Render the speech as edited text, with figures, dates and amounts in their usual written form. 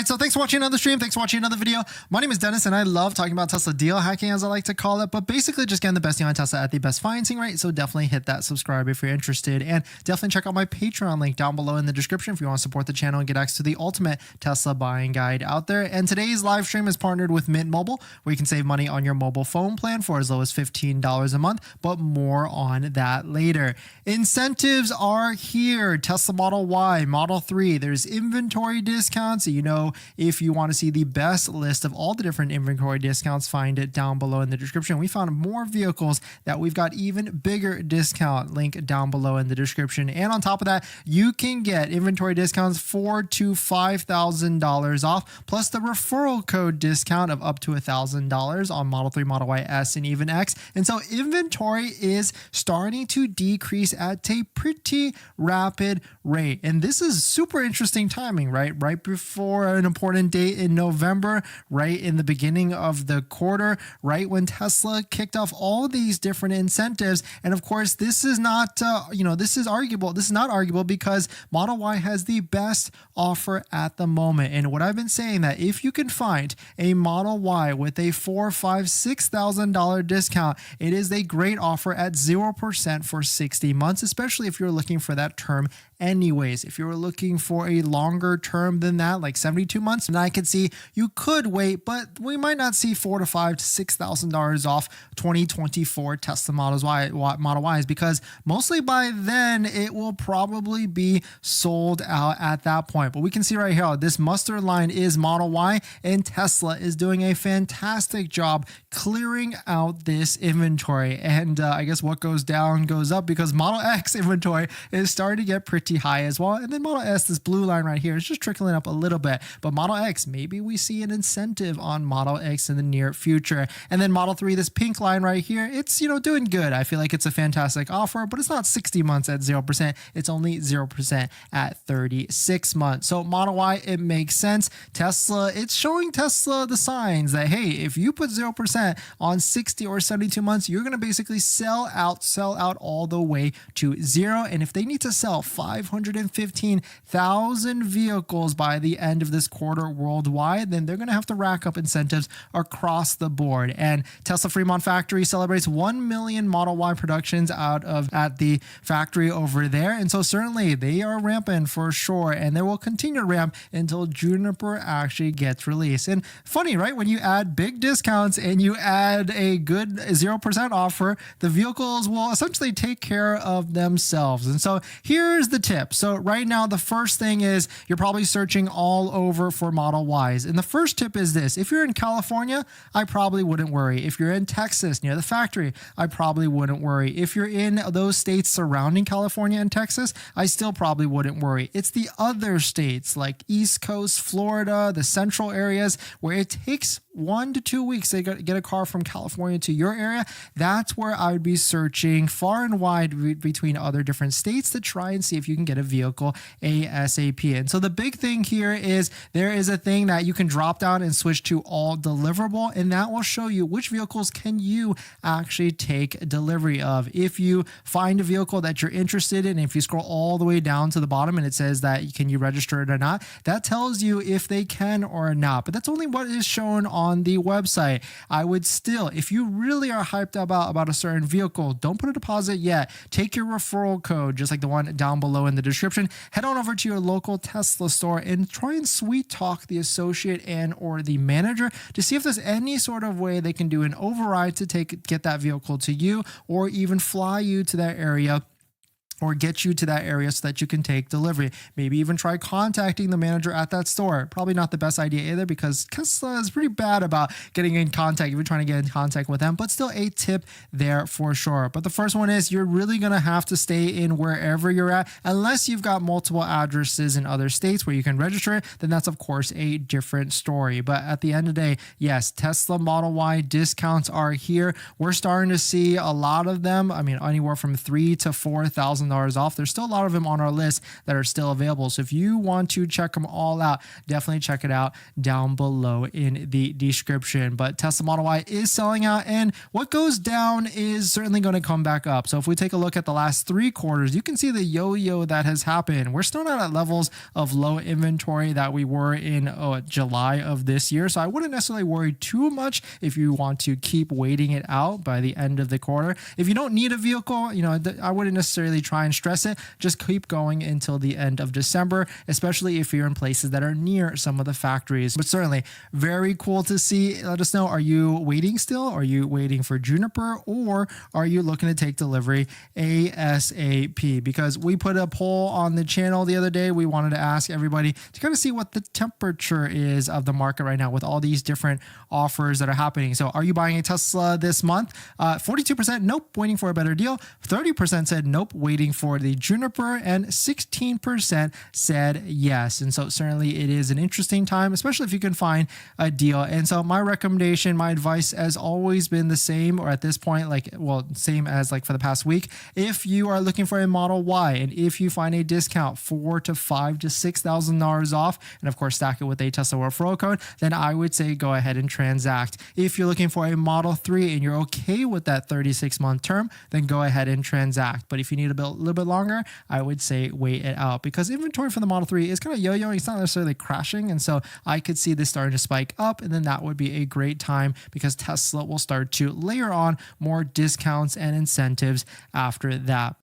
right, so thanks for watching another stream. Thanks for watching another video. My name is Dennis, and I love talking about Tesla deal hacking, as I like to call it, but basically just getting the best deal on Tesla at the best financing rate. So definitely hit that subscribe if you're interested, and definitely check out my Patreon link down below in the description if you want to support the channel and get access to the ultimate Tesla buying guide out there. And today's live stream is partnered with Mint Mobile, where you can save money on your mobile phone plan for as low as $15 a month, but more on that later. Incentives are here. Tesla Model Y, Model 3, there's inventory discounts. You know, if you want to see the best list of all the different inventory discounts, find it down below in the description. We found more vehicles that we've got even bigger discount, link down below in the description. And on top of that, you can get inventory discounts $4,000 to $5,000 off, plus the referral code discount of up to $1,000 on Model 3, Model Y, S, and even X. And so inventory is starting to decrease at a pretty rapid rate. And this is super interesting timing, right? Right before an important date in November, right in the beginning of the quarter, right when Tesla kicked off all these different incentives. And of course, this is not, this is arguable. This is not arguable because Model Y has the best offer at the moment. And what I've been saying, that if you can find a Model Y with a $4,000, $5,000, $6,000 discount, it is a great offer at 0% for 60 months, especially if you're looking for that term anyways. If you were looking for a longer term than that, like 72 months, and I could see you could wait, but we might not see $4,000 to $5,000 to $6,000 off 2024 Tesla Model Ys, because mostly by then it will probably be sold out at that point. But we can see right here, this mustard line is Model Y, and Tesla is doing a fantastic job clearing out this inventory. And I guess what goes down goes up, because Model X inventory is starting to get pretty high as well. And then Model S, this blue line right here, is just trickling up a little bit. But Model X, maybe we see an incentive on Model X in the near future. And then Model 3, this pink line right here, it's, doing good. I feel like it's a fantastic offer, but it's not 60 months at 0%. It's only 0% at 36 months. So Model Y, it makes sense. Tesla, it's showing Tesla the signs that, hey, if you put 0% on 60 or 72 months, you're going to basically sell out all the way to zero. And if they need to sell 515,000 vehicles by the end of this quarter worldwide, then they're going to have to rack up incentives across the board. And Tesla Fremont factory celebrates 1 million Model Y productions at the factory over there. And so certainly they are ramping for sure, and they will continue to ramp until Juniper actually gets released. And funny, right? When you add big discounts and you add a good 0% offer, the vehicles will essentially take care of themselves. And so here's the tip. So right now, the first thing is you're probably searching all over for Model Ys. And the first tip is this: if you're in California, I probably wouldn't worry. If you're in Texas near the factory, I probably wouldn't worry. If you're in those states surrounding California and Texas, I still probably wouldn't worry. It's the other states like East Coast, Florida, the central areas where it takes 1 to 2 weeks to get a car from California to your area. That's where I would be searching far and wide between other different states to try and see if you can get a vehicle ASAP. And so the big thing here is there is a thing that you can drop down and switch to all deliverable, and that will show you which vehicles can you actually take delivery of. If you find a vehicle that you're interested in, if you scroll all the way down to the bottom and it says that can you register it or not, that tells you if they can or not. But that's only what is shown on the website. I would still, if you really are hyped about a certain vehicle, don't put a deposit yet. Take your referral code, just like the one down below in the description. Head on over to your local Tesla store and try and sweet talk the associate and or the manager to see if there's any sort of way they can do an override to get that vehicle to you, or even fly you to that area, or get you to that area so that you can take delivery. Maybe even try contacting the manager at that store. Probably not the best idea either, because Tesla is pretty bad about getting in contact, even trying to get in contact with them, but still a tip there for sure. But the first one is you're really gonna have to stay in wherever you're at, unless you've got multiple addresses in other states where you can register it, then that's of course a different story. But at the end of the day, yes, Tesla Model Y discounts are here. We're starting to see a lot of them. I mean, anywhere from $3,000 to $4,000 $6,000 off. There's still a lot of them on our list that are still available. So if you want to check them all out, definitely check it out down below in the description. But Tesla Model Y is selling out, and what goes down is certainly going to come back up. So if we take a look at the last 3 quarters, you can see the yo-yo that has happened. We're still not at levels of low inventory that we were in July of this year. So I wouldn't necessarily worry too much if you want to keep waiting it out by the end of the quarter. If you don't need a vehicle, you know, I wouldn't necessarily try and stress it. Just keep going until the end of December, especially if you're in places that are near some of the factories. But certainly very cool to see. Let us know, are you waiting still? Are you waiting for Juniper, or are you looking to take delivery ASAP? Because we put a poll on the channel the other day. We wanted to ask everybody to kind of see what the temperature is of the market right now with all these different offers that are happening. So are you buying a Tesla this month? 42% nope, waiting for a better deal. 30% said nope, waiting for the Juniper, and 16% said yes. And so certainly it is an interesting time, especially if you can find a deal. And so my recommendation, my advice has always been the same, or at this point, like, well, same as like for the past week. If you are looking for a Model Y, and if you find a discount $4,000 to $5,000 to $6,000 off, and of course stack it with a Tesla referral code, then I would say go ahead and transact. If you're looking for a Model 3 and you're okay with that 36-month term, then go ahead and transact. But if you need a little bit longer, I would say wait it out, because inventory for the Model 3 is kind of yo-yoing. It's not necessarily crashing. And so I could see this starting to spike up, and then that would be a great time because Tesla will start to layer on more discounts and incentives after that.